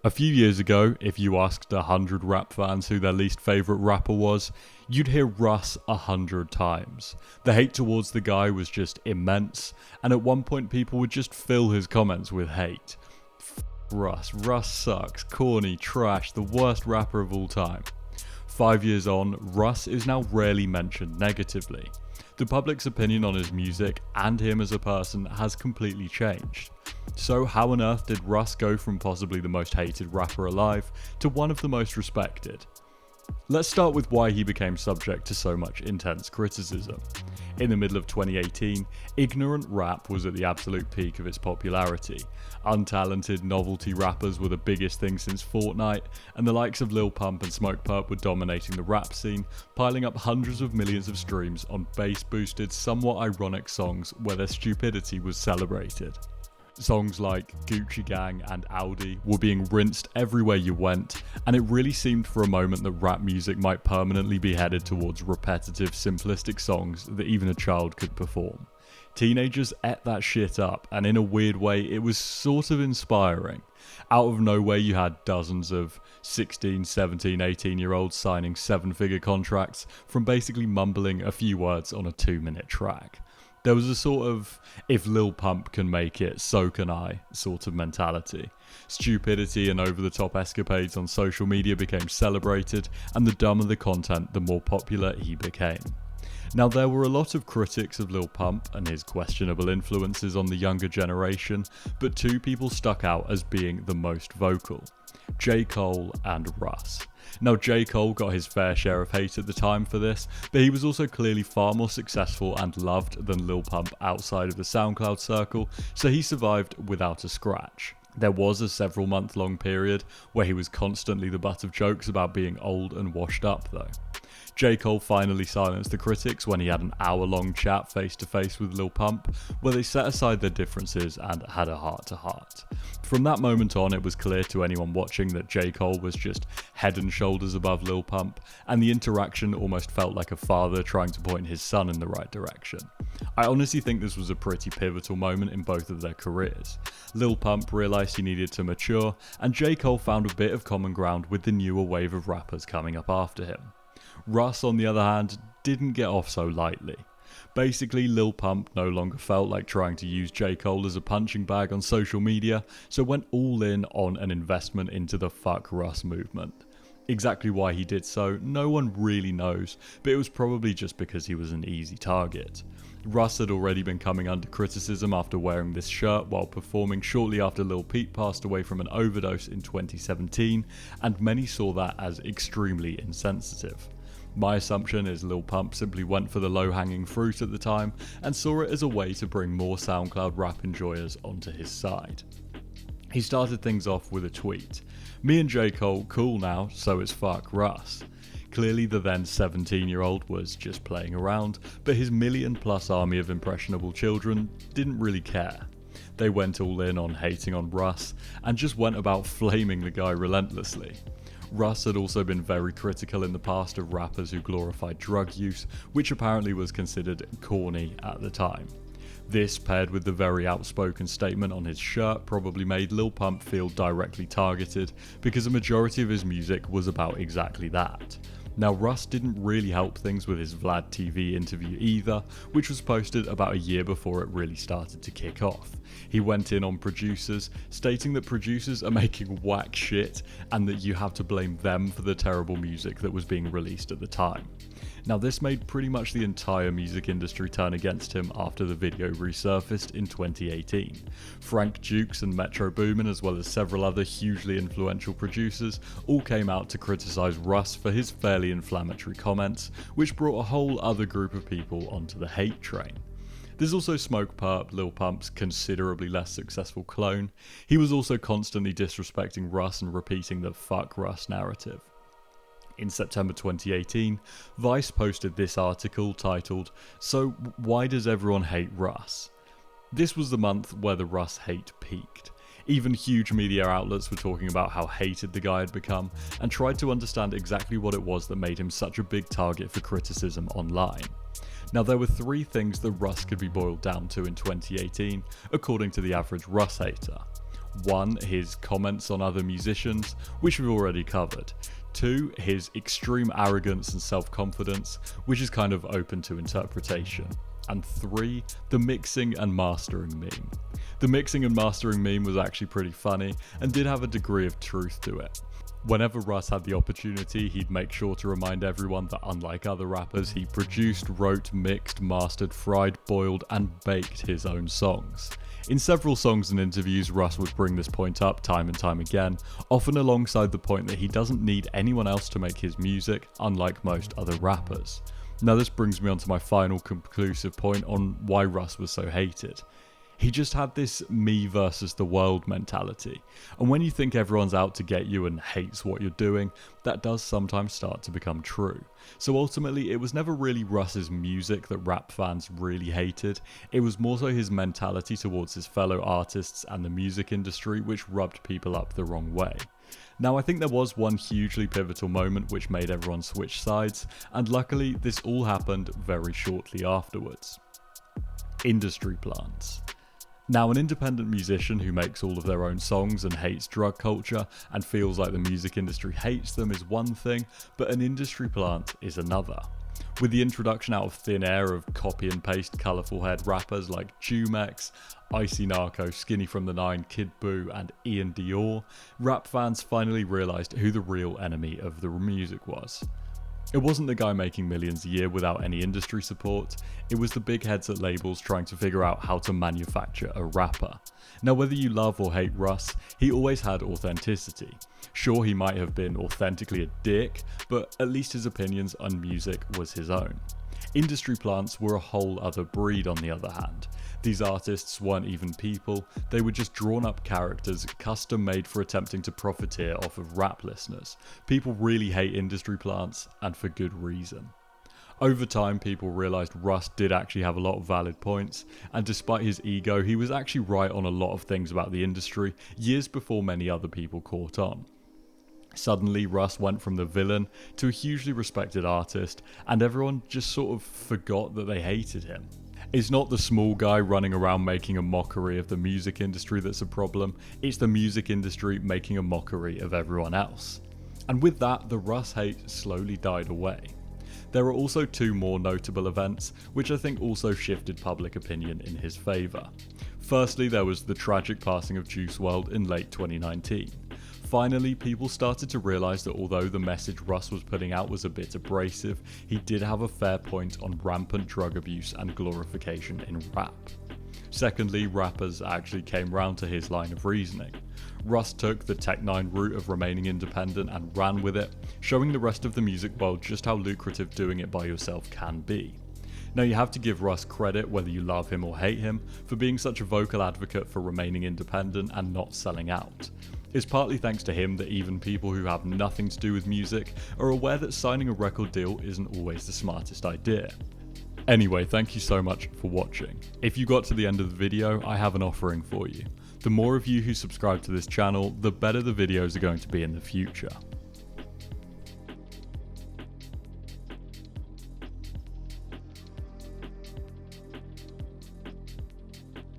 A few years ago, if you asked 100 rap fans who their least favourite rapper was, you'd hear Russ 100 times. The hate towards the guy was just immense, and at one point people would just fill his comments with hate. Russ sucks, corny, trash, the worst rapper of all time. 5 years on, Russ is now rarely mentioned negatively. The public's opinion on his music and him as a person has completely changed. So how on earth did Russ go from possibly the most hated rapper alive to one of the most respected? Let's start with why he became subject to so much intense criticism. In the middle of 2018, ignorant rap was at the absolute peak of its popularity. Untalented novelty rappers were the biggest thing since Fortnite, and the likes of Lil Pump and Smokepurpp were dominating the rap scene, piling up hundreds of millions of streams on bass-boosted, somewhat ironic songs where their stupidity was celebrated. Songs like Gucci Gang and Audi were being rinsed everywhere you went, and it really seemed for a moment that rap music might permanently be headed towards repetitive, simplistic songs that even a child could perform. Teenagers ate that shit up, and in a weird way it was sort of inspiring. Out of nowhere you had dozens of 16, 17, 18-year-olds signing 7-figure contracts from basically mumbling a few words on a 2-minute track. There was a sort of, if Lil Pump can make it, so can I, sort of mentality. Stupidity and over-the-top escapades on social media became celebrated, and the dumber the content, the more popular he became. Now, there were a lot of critics of Lil Pump and his questionable influences on the younger generation, but two people stuck out as being the most vocal: J. Cole and Russ. Now, J. Cole got his fair share of hate at the time for this, but he was also clearly far more successful and loved than Lil Pump outside of the SoundCloud circle, so he survived without a scratch. There was a several-month-long period where he was constantly the butt of jokes about being old and washed up, though. J. Cole finally silenced the critics when he had an hour-long chat face-to-face with Lil Pump, where they set aside their differences and had a heart-to-heart. From that moment on, it was clear to anyone watching that J. Cole was just head and shoulders above Lil Pump, and the interaction almost felt like a father trying to point his son in the right direction. I honestly think this was a pretty pivotal moment in both of their careers. Lil Pump realised he needed to mature, and J. Cole found a bit of common ground with the newer wave of rappers coming up after him. Russ, on the other hand, didn't get off so lightly. Basically, Lil Pump no longer felt like trying to use J. Cole as a punching bag on social media, so went all in on an investment into the Fuck Russ movement. Exactly why he did so, no one really knows, but it was probably just because he was an easy target. Russ had already been coming under criticism after wearing this shirt while performing shortly after Lil Peep passed away from an overdose in 2017, and many saw that as extremely insensitive. My assumption is Lil Pump simply went for the low-hanging fruit at the time and saw it as a way to bring more SoundCloud rap enjoyers onto his side. He started things off with a tweet: "Me and J. Cole cool now, so it's fuck Russ." Clearly the then 17-year-old was just playing around, but his million-plus army of impressionable children didn't really care. They went all in on hating on Russ and just went about flaming the guy relentlessly. Russ had also been very critical in the past of rappers who glorified drug use, which apparently was considered corny at the time. This, paired with the very outspoken statement on his shirt, probably made Lil Pump feel directly targeted, because a majority of his music was about exactly that. Now, Russ didn't really help things with his Vlad TV interview either, which was posted about a year before it really started to kick off. He went in on producers, stating that producers are making whack shit and that you have to blame them for the terrible music that was being released at the time. Now, this made pretty much the entire music industry turn against him after the video resurfaced in 2018. Frank Dukes and Metro Boomin, as well as several other hugely influential producers, all came out to criticise Russ for his fairly inflammatory comments, which brought a whole other group of people onto the hate train. There's also Smokepurpp, Lil Pump's considerably less successful clone. He was also constantly disrespecting Russ and repeating the fuck Russ narrative. In September 2018, Vice posted this article titled, "So why does everyone hate Russ?" This was the month where the Russ hate peaked. Even huge media outlets were talking about how hated the guy had become, and tried to understand exactly what it was that made him such a big target for criticism online. Now, there were 3 things that Russ could be boiled down to in 2018, according to the average Russ hater. 1. His comments on other musicians, which we've already covered. 2. His extreme arrogance and self-confidence, which is kind of open to interpretation. And 3. The mixing and mastering meme. The mixing and mastering meme was actually pretty funny and did have a degree of truth to it. Whenever Russ had the opportunity, he'd make sure to remind everyone that unlike other rappers, he produced, wrote, mixed, mastered, fried, boiled, and baked his own songs. In several songs and interviews, Russ would bring this point up time and time again, often alongside the point that he doesn't need anyone else to make his music, unlike most other rappers. Now this brings me on to my final conclusive point on why Russ was so hated. He just had this me versus the world mentality, and when you think everyone's out to get you and hates what you're doing, that does sometimes start to become true. So ultimately, it was never really Russ's music that rap fans really hated, it was more so his mentality towards his fellow artists and the music industry which rubbed people up the wrong way. Now I think there was one hugely pivotal moment which made everyone switch sides, and luckily this all happened very shortly afterwards. Industry plants. Now, an independent musician who makes all of their own songs and hates drug culture and feels like the music industry hates them is one thing, but an industry plant is another. With the introduction out of thin air of copy and paste colourful haired rappers like Jumex, Icy Narco, Skinny from the Nine, Kid Boo and Ian Dior, rap fans finally realised who the real enemy of the music was. It wasn't the guy making millions a year without any industry support, it was the big heads at labels trying to figure out how to manufacture a rapper. Now whether you love or hate Russ, he always had authenticity. Sure, he might have been authentically a dick, but at least his opinions on music was his own. Industry plants were a whole other breed on the other hand. These artists weren't even people, they were just drawn up characters custom made for attempting to profiteer off of rap listeners. People really hate industry plants, and for good reason. Over time, people realised Russ did actually have a lot of valid points, and despite his ego, he was actually right on a lot of things about the industry, years before many other people caught on. Suddenly, Russ went from the villain to a hugely respected artist, and everyone just sort of forgot that they hated him. It's not the small guy running around making a mockery of the music industry that's a problem, it's the music industry making a mockery of everyone else. And with that, the Russ hate slowly died away. There are also two more notable events, which I think also shifted public opinion in his favour. Firstly, there was the tragic passing of Juice WRLD in late 2019. Finally, people started to realise that although the message Russ was putting out was a bit abrasive, he did have a fair point on rampant drug abuse and glorification in rap. Secondly, rappers actually came round to his line of reasoning. Russ took the Tech 9 route of remaining independent and ran with it, showing the rest of the music world just how lucrative doing it by yourself can be. Now you have to give Russ credit, whether you love him or hate him, for being such a vocal advocate for remaining independent and not selling out. It's partly thanks to him that even people who have nothing to do with music are aware that signing a record deal isn't always the smartest idea. Anyway, thank you so much for watching. If you got to the end of the video, I have an offering for you. The more of you who subscribe to this channel, the better the videos are going to be in the future.